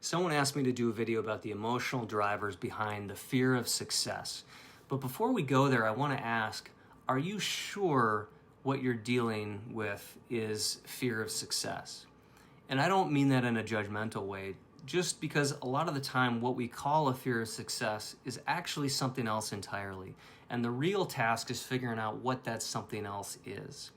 Someone asked me to do a video about the emotional drivers behind the fear of success. But before we go there, I want to ask, are you sure what you're dealing with is fear of success? And I don't mean that in a judgmental way, just because a lot of the time what we call a fear of success is actually something else entirely. And the real task is figuring out what that something else is.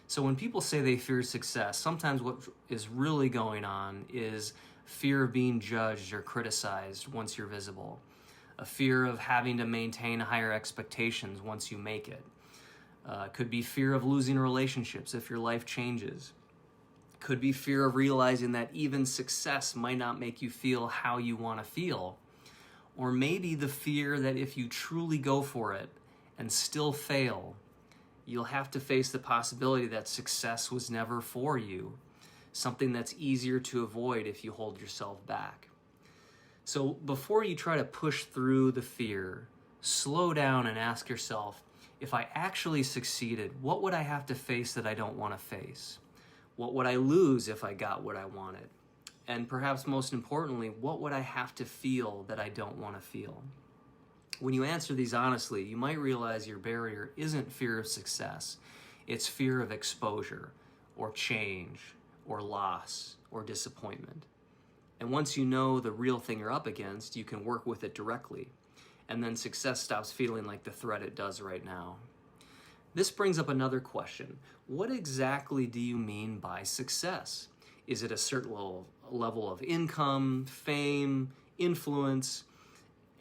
So when people say they fear success, sometimes what is really going on is fear of being judged or criticized once you're visible, a fear of having to maintain higher expectations once you make it. Could be fear of losing relationships if your life changes. Could be fear of realizing that even success might not make you feel how you want to feel. Or maybe the fear that if you truly go for it and still fail, you'll have to face the possibility that success was never for you, something that's easier to avoid if you hold yourself back. So before you try to push through the fear, slow down and ask yourself, if I actually succeeded, what would I have to face that I don't want to face? What would I lose if I got what I wanted? And perhaps most importantly, what would I have to feel that I don't want to feel? When you answer these honestly, you might realize your barrier isn't fear of success. It's fear of exposure or change or loss or disappointment. And once you know the real thing you're up against, you can work with it directly. And then success stops feeling like the threat it does right now. This brings up another question. What exactly do you mean by success? Is it a certain level of income, fame, influence?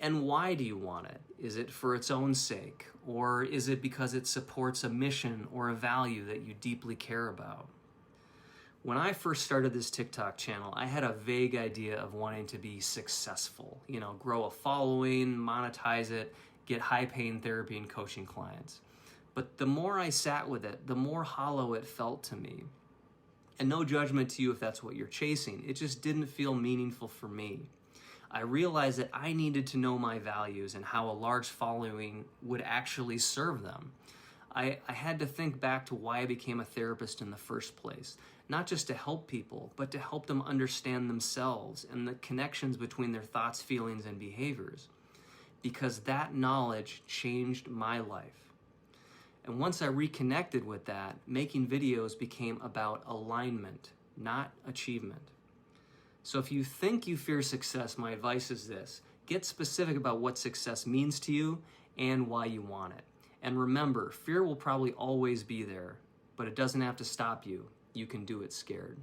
And why do you want it? Is it for its own sake? Or is it because it supports a mission or a value that you deeply care about? When I first started this TikTok channel, I had a vague idea of wanting to be successful. Grow a following, monetize it, get high-paying therapy and coaching clients. But the more I sat with it, the more hollow it felt to me. And no judgment to you if that's what you're chasing. It just didn't feel meaningful for me. I realized that I needed to know my values and how a large following would actually serve them. I had to think back to why I became a therapist in the first place. Not just to help people, but to help them understand themselves and the connections between their thoughts, feelings, and behaviors. Because that knowledge changed my life. And once I reconnected with that, making videos became about alignment, not achievement. So if you think you fear success, my advice is this: get specific about what success means to you and why you want it. And remember, fear will probably always be there, but it doesn't have to stop you. You can do it scared.